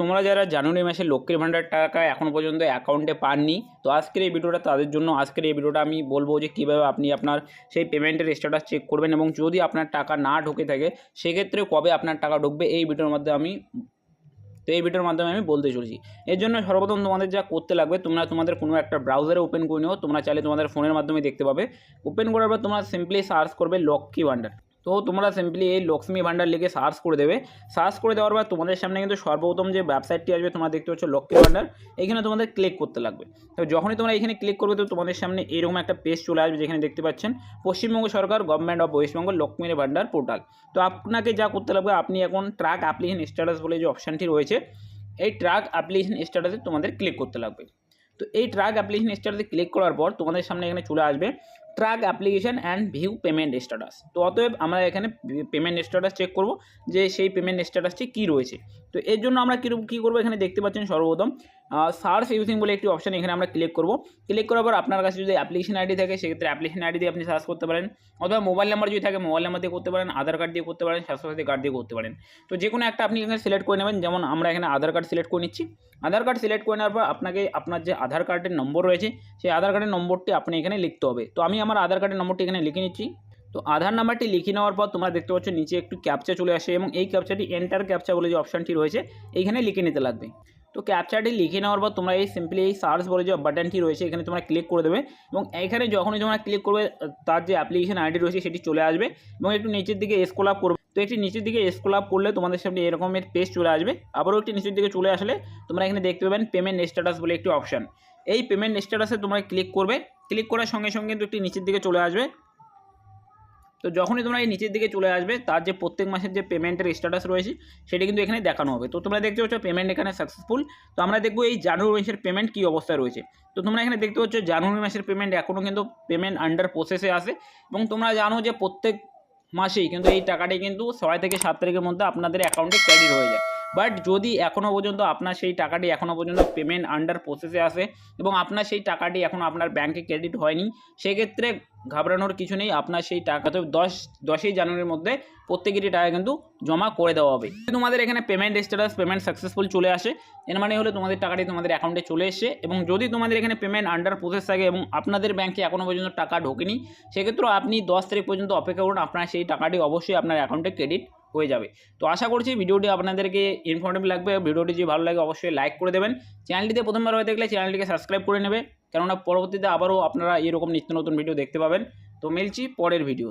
তোমরা যারা জানুয়ারি মাসে লক্ষ্মীর ভাণ্ডার টাকা এখনও পর্যন্ত অ্যাকাউন্টে পাননি, তো আজকের এই ভিডিওটা তাদের জন্য। আজকের এই ভিডিওটা আমি বলবো যে কীভাবে আপনি আপনার সেই পেমেন্টের স্ট্যাটাস চেক করবেন, এবং যদি আপনার টাকা না ঢুকে থাকে সেক্ষেত্রে কবে আপনার টাকা ঢুকবে এই ভিডিওর মাধ্যমে আমি বলতে চলেছি। এর জন্য সর্বপ্রথম তোমাদের যা করতে লাগবে, তোমরা তোমাদের কোনো একটা ব্রাউজারে ওপেন করে নিও। তোমরা চাইলে তোমাদের ফোনের মাধ্যমে দেখতে পাবে। ওপেন করার পর তোমরা সিম্পলি সার্চ করবে লক্ষ্মী ভাণ্ডার। তো তোমরা সিম্পলি এই লক্ষ্মী ভাণ্ডার লিখে সার্চ করে দেবে। সার্চ করে দেওয়ার পর তোমাদের সামনে কিন্তু সর্বপ্রথম যে ওয়েবসাইটটি আসবে তোমরা দেখতে পাচ্ছ লক্ষ্মী ভাণ্ডার, এখানে তোমাদের ক্লিক করতে লাগবে। তো যখনই তোমরা এখানে ক্লিক করবে তো তোমাদের সামনে এরকম একটা পেজ চলে আসবে, যেখানে দেখতে পাচ্ছেন পশ্চিমবঙ্গ সরকার গভর্নমেন্ট অফ ওয়েস্টবেঙ্গল লক্ষ্মীর ভাণ্ডার পোর্টাল। তো আপনাকে যা করতে লাগবে, আপনি এখন ট্র্যাক অ্যাপ্লিকেশন স্ট্যাটাস বলে যে অপশানটি রয়েছে, এই ট্র্যাক অ্যাপ্লিকেশন স্ট্যাটাসে তোমাদের ক্লিক করতে লাগবে। তো এই ট্র্যাক অ্যাপ্লিকেশন স্ট্যাটাসে ক্লিক করার পর তোমাদের সামনে এখানে চলে আসবে track application and view payment status. তো অতএব আমরা এখানে পেমেন্ট স্ট্যাটাস চেক করব যে সেই পেমেন্ট স্ট্যাটাসটি কী রয়েছে। তো এর জন্য আমরা কী করবো, এখানে দেখতে পাচ্ছেন সর্বপ্রথম সার্চ ইউজিং বলে একটি অপশান, এখানে আমরা ক্লিক করব। ক্লিক করার পর আপনার কাছে যদি অ্যাপ্লিকেশন আইডি থাকে সেক্ষেত্রে অ্যাপ্লিকেশন আইডি দিয়ে আপনি সার্চ করতে পারেন, অথবা মোবাইল নাম্বার যদি থাকে মোবাইল নাম্বার দিয়ে করতে পারেন, আধার কার্ড দিয়ে করতে পারেন, স্বাস্থ্যসাথী কার্ড দিয়ে করতে পারেন। তো যে কোনো একটা আপনি এখানে সিলেক্ট করে নেবেন। যেমন আমরা এখানে আধার কার্ড সিলেক্ট করে নিচ্ছি। আধার কার্ড সিলেক্ট করে নেওয়ার পর আপনাকে আপনার যে আধার কার্ডের নম্বর রয়েছে সেই আধার কার্ডের নম্বরটি আপনি এখানে লিখতে হবে। তো আমি আমার আধার কার্ডের নম্বরটি এখানে লিখে নিচ্ছি। তো আধার নাম্বারটি লিখে নেওয়ার পর তোমরা দেখতে পাচ্ছ নিচে একটু ক্যাপচা চলে আসে, এবং এই ক্যাপচাটি এন্টার ক্যাপচা বলে যে অপশানটি রয়েছে এইখানে লিখে নিতে লাগবে। তো ক্যাপচাটি লিখে নেওয়ার পর তোমরা এই সিম্পলি এই সার্চ বলে যে বাটনটি রয়েছে এখানে তোমরা ক্লিক করে দেবে, এবং এখানে যখনই তোমরা ক্লিক করবে তার যে অ্যাপ্লিকেশন আইডি রয়েছে সেটি চলে আসবে, এবং একটু নিচের দিকে স্ক্রল আপ করবে। তো একটি নিচের দিকে স্ক্রল আপ করলে তোমাদের সামনে এরকমের পেজ চলে আসবে। আবারও একটি নিচের দিকে চলে আসলে তোমরা এখানে দেখতে পাবেন পেমেন্ট স্ট্যাটাস বলে একটি অপশান। এই পেমেন্ট স্ট্যাটাসে তোমরা ক্লিক করবে। ক্লিক করার সঙ্গে সঙ্গে কিন্তু একটি নিচের দিকে চলে আসবে। তো যখনই তোমরা এই নিচের দিকে চলে আসবে তার যে প্রত্যেক মাসের যে পেমেন্টের স্ট্যাটাস রয়েছে সেটা কিন্তু এখানে দেখানো হবে। তো তোমরা দেখতে পাচ্ছ পেমেন্ট এখানে সাকসেসফুল। তো আমরা দেখবো এই জানুয়ারি মাসের পেমেন্ট কী অবস্থায় রয়েছে। তো তোমরা এখানে দেখতে পাচ্ছ জানুয়ারি মাসের পেমেন্ট এখনও কিন্তু পেমেন্ট আন্ডার প্রসেসে আছে, এবং তোমরা জানো যে প্রত্যেক মাসেই কিন্তু এই টাকাটি কিন্তু 6 থেকে 7 তারিখের মধ্যে আপনাদের অ্যাকাউন্টে ক্রেডিট হয়ে যায়। বাট যদি এখনও পর্যন্ত আপনার সেই টাকাটি এখনও পর্যন্ত পেমেন্ট আন্ডার প্রসেসে আসে এবং আপনার সেই টাকাটি এখনও আপনার ব্যাঙ্কে ক্রেডিট হয়নি, সেক্ষেত্রে ঘাবড়ানোর কিছু নেই। আপনার সেই টাকা তো 10ই জানুয়ারির মধ্যে প্রত্যেকেরই টাকা কিন্তু জমা করে দেওয়া হবে। তোমাদের এখানে পেমেন্ট স্ট্যাটাস পেমেন্ট সাকসেসফুল চলে আসে, এর মানে হলো তোমাদের টাকাটি তোমাদের অ্যাকাউন্টে চলে এসে। এবং যদি তোমাদের এখানে পেমেন্ট আন্ডার প্রসেস থাকে এবং আপনাদের ব্যাঙ্কে এখনও পর্যন্ত টাকা ঢোকেনি, সেক্ষেত্রেও আপনি 10 তারিখ পর্যন্ত অপেক্ষা করুন, আপনার সেই টাকাটি অবশ্যই আপনার অ্যাকাউন্টে ক্রেডিট হয়ে যাবে। তো আশা করছি ভিডিওটি আপনাদেরকে ইনফরমেটিভ লাগবে। ভিডিওটি যদি ভালো লাগে অবশ্যই লাইক করে দেবেন। চ্যানেলটিতে প্রথমবার হয়ে দেখলে চ্যানেলটিকে সাবস্ক্রাইব করে নেবে, কেননা পরবর্তীতে আবারও আপনারা এরকম নিত্য নতুন ভিডিও দেখতে পাবেন। তো মিলছি পরের ভিডিও।